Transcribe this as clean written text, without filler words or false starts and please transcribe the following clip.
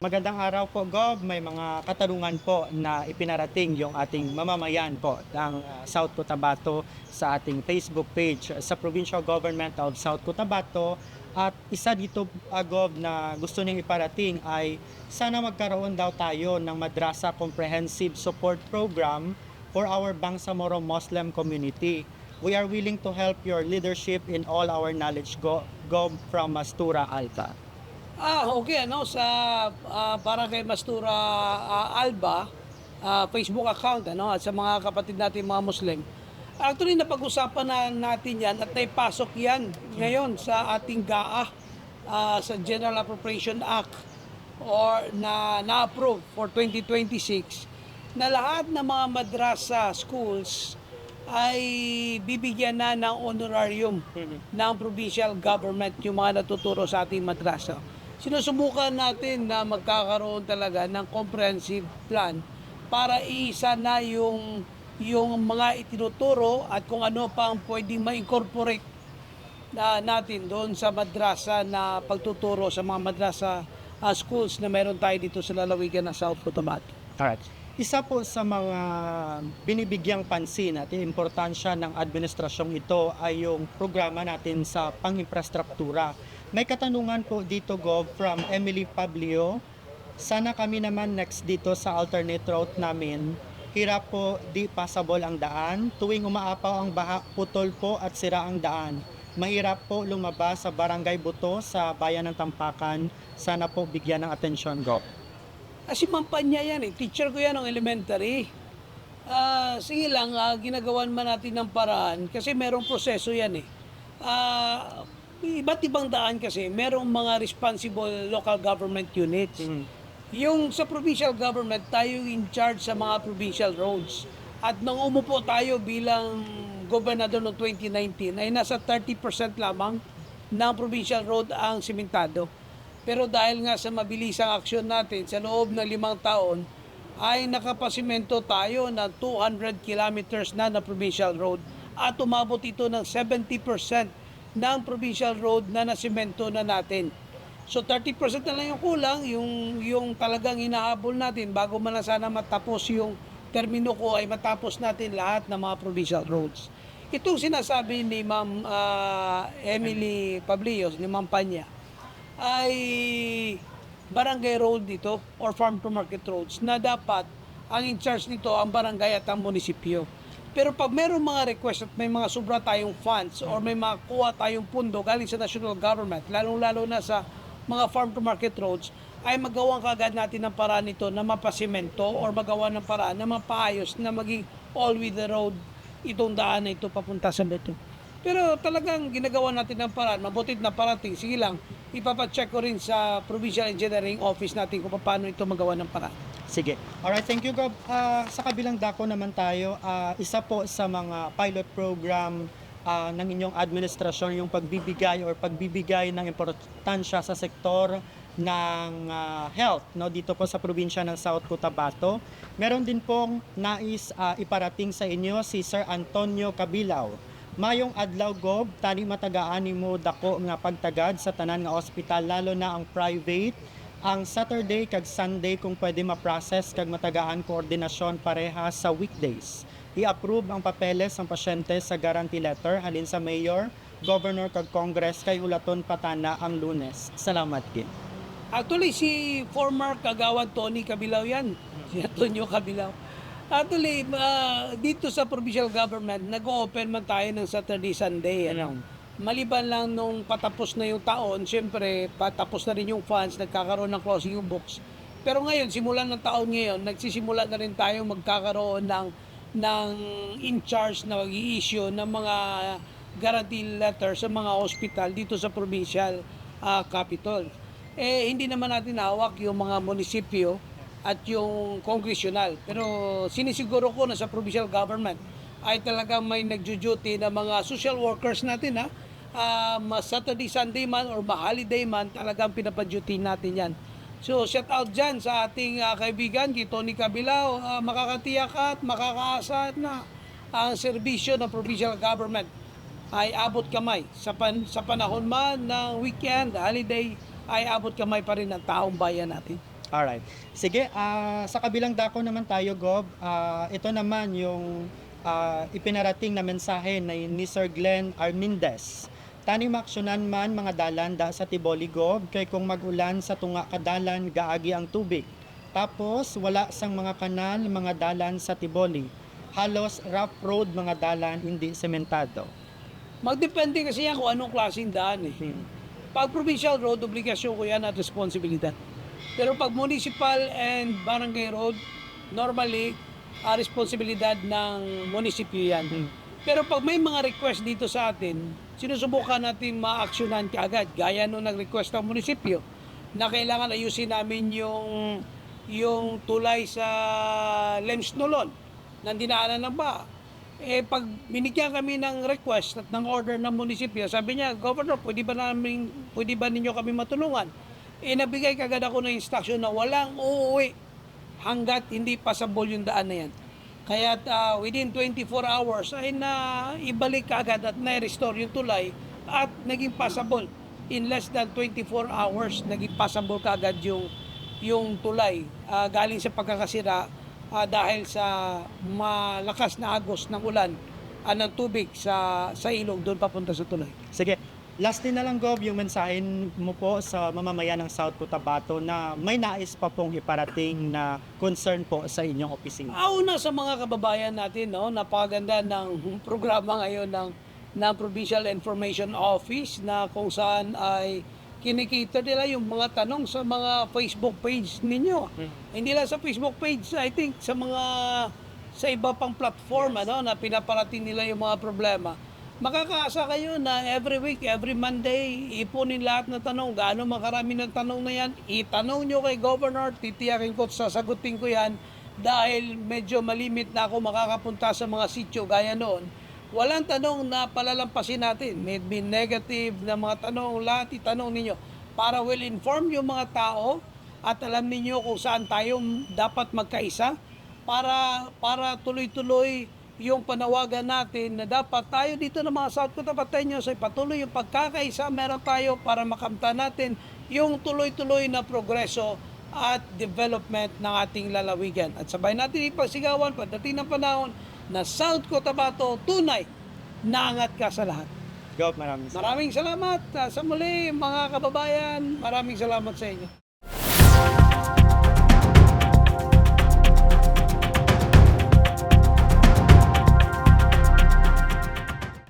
Magandang araw po, Gob. May mga katanungan po na ipinarating yung ating mamamayan po ng South Cotabato sa ating Facebook page sa Provincial Government of South Cotabato. At isa dito, Gob, na gusto niyang iparating ay sana magkaroon daw tayo ng Madrasa Comprehensive Support Program for our Bangsamoro Muslim community. We are willing to help your leadership in all our knowledge, Gob, from Mastura Alta. Okay, para kay Mastura Alba, Facebook account, at sa mga kapatid natin mga Muslim. Actually, napag-usapan natin yan at naipasok yan ngayon sa ating GAA, sa General Appropriation Act or na-approve for 2026 na lahat ng mga madrasa schools ay bibigyan na ng honorarium ng provincial government yung mga natuturo sa ating madrasa. Sinusubukan natin na magkakaroon talaga ng comprehensive plan para iisa na yung mga itinuturo at kung ano pang pwedeng ma-incorporate natin doon sa madrasa na pagtuturo sa mga madrasa schools na meron tayo dito sa lalawigan ng South Cotabato. Alright. Isa po sa mga binibigyang pansin at importansya ng administrasyong ito ay yung programa natin sa pang-infrastruktura. May katanungan po dito, Gov, from Emily Pablio. Sana kami naman next dito sa alternate route namin. Hirap po, di passable ang daan. Tuwing umaapaw ang baha, putol po at sira ang daan. Mahirap po lumabas sa Barangay Buto sa bayan ng Tampakan. Sana po bigyan ng atensyon, Gov. Kasi mampanya yan eh. Teacher ko yan ng elementary. Sige lang, ginagawan man natin ng paraan kasi merong proseso yan eh. Iba't ibang daan kasi merong mga responsible local government units. Yung sa provincial government, tayo in charge sa mga provincial roads. At nung umupo tayo bilang gobernador noong 2019, ay nasa 30% lamang ng provincial road ang simentado. Pero dahil nga sa mabilisang aksyon natin sa loob ng 5 taon, ay nakapasimento tayo ng 200 kilometers na provincial road at umabot ito ng 70% ng provincial road na nasimento na natin. So 30% na lang yung kulang, yung talagang hinahabol natin bago man na sana matapos yung termino ko ay matapos natin lahat ng mga provincial roads. Itong sinasabi ni Ma'am Emily Pablios, ni Ma'am Panya, ay barangay road dito or farm to market roads na dapat ang in charge nito ang barangay at ang munisipyo. Pero pag mayroong mga request at may mga sobra tayong funds or may makuha tayong pundo galing sa national government, lalong-lalo na sa mga farm to market roads, ay magawang kagad natin ng paraan nito na mapasimento or magawa ng paraan na mapaayos na maging all with the road itong daan na ito papunta sa Metro. Pero talagang ginagawa natin ng paraan, mabutit na parating, sige lang, ipapacheck ko rin sa Provincial Engineering Office natin kung paano ito magawa ng paraan. Sige. Alright, thank you, Gob. Sa kabilang dako naman tayo, isa po sa mga pilot program ng inyong administrasyon yung pagbibigay ng importansya sa sektor ng health, no, dito po sa probinsya ng South Cotabato. Meron din pong nais iparating sa inyo si Sir Antonio Cabilao. Mayong adlaw, Gob, tani matagaan nimo dako nga pagtagad sa tanan nga ospital, lalo na ang private. Ang Saturday kag Sunday kung pwede ma-process kag matagaan koordinasyon parehas sa weekdays. I-approve ang papeles ng pasyente sa guarantee letter halin sa mayor, governor kag congress kay ulaton patana ang Lunes. Salamat kin. Actually, si former kagawad Tony Cabilao yan. Si Antonio Cabilao. Actually, dito sa provincial government, nag-open man tayo ng Saturday, Sunday. Maliban lang nung patapos na yung taon, siyempre, patapos na rin yung funds, nagkakaroon ng closing yung books. Pero ngayon, simulan ng taon ngayon, nagsisimula na rin tayo magkakaroon ng in-charge na mag-i-issue ng mga guarantee letter sa mga hospital dito sa provincial capital. Hindi naman natin hawak yung mga munisipyo at yung congressional. Pero sinisiguro ko na sa provincial government ay talagang may nagjo-duty na mga social workers natin Saturday, Sunday man or holiday man, talagang pinapaduty natin yan. So shout out dyan sa ating kaibigan, kay Tony Cabilao, makakatiyak at makakaasa na ang serbisyo ng provincial government ay abot kamay sa panahon man ng weekend, holiday, ay abot kamay pa rin ng taong bayan natin. Alright. Sige, sa kabilang dako naman tayo, Gob. Ito naman yung ipinarating na mensahe ni Sir Glenn Armendez. Tani maksyonan man mga dalan da sa Tiboli, Gob, kay kung magulan sa tunga kadalan gaagi ang tubig. Tapos wala sang mga kanal, mga dalan sa Tiboli. Halos rough road mga dalan, hindi sementado. Magdepende kasi yan kung anong klaseng daan eh. Pag provincial road, obligasyon ko yan at responsibilidad. Pero pag municipal and barangay road, normally, responsibilidad ng munisipyo yan. Pero pag may mga request dito sa atin, sinusubukan natin ma-actionan kaagad. Gaya nung nag-request ng munisipyo na kailangan ayusin namin yung tulay sa Lems Nolon na dinaanan ng baha. Pag binigyan kami ng request at ng order ng munisipyo, sabi niya, Governor, pwede ba ninyo kami matulungan? Nabigay kagad ako ng instruction na walang uuwi hanggat hindi passable yung daan na yan. Kaya within 24 hours ay ibalik kagad at na-restore yung tulay at naging passable. In less than 24 hours, naging passable kagad yung tulay galing sa pagkakasira dahil sa malakas na agos ng ulan ng tubig sa ilog doon papunta sa tulay. Sige, lastly na lang, Gob, yung mensahin mo po sa mamamayan ng South Cotabato na may nais pa pong iparating na concern po sa inyong opisina. Una sa mga kababayan natin, no, napakaganda ng programa ngayon ng Provincial Information Office na kung saan ay kinikita nila yung mga tanong sa mga Facebook page ninyo. Hindi lang sa Facebook page, I think sa iba pang platform na pinaparating nila yung mga problema. Makakaasa kayo na every week, every Monday, ipunin lahat ng tanong. Gaano makarami ng tanong na yan, itanong nyo kay Governor, titiyakin ko, sasagutin ko yan dahil medyo malimit na ako makakapunta sa mga sityo gaya noon. Walang tanong na palalampasin natin. May be negative na mga tanong, lahat itanong ninyo para well-informed yung mga tao at alam ninyo kung saan tayo dapat magkaisa para tuloy-tuloy yung panawagan natin na dapat tayo dito ng mga South Cotabateños ay patuloy yung pagkakaisa meron tayo para makamta natin yung tuloy-tuloy na progreso at development ng ating lalawigan. At sabay natin ipagsigawan pagdating ng panahon na South Cotabato tunay naangat ka sa lahat. Gob, maraming salamat. Maraming salamat sa muli mga kababayan. Maraming salamat sa inyo.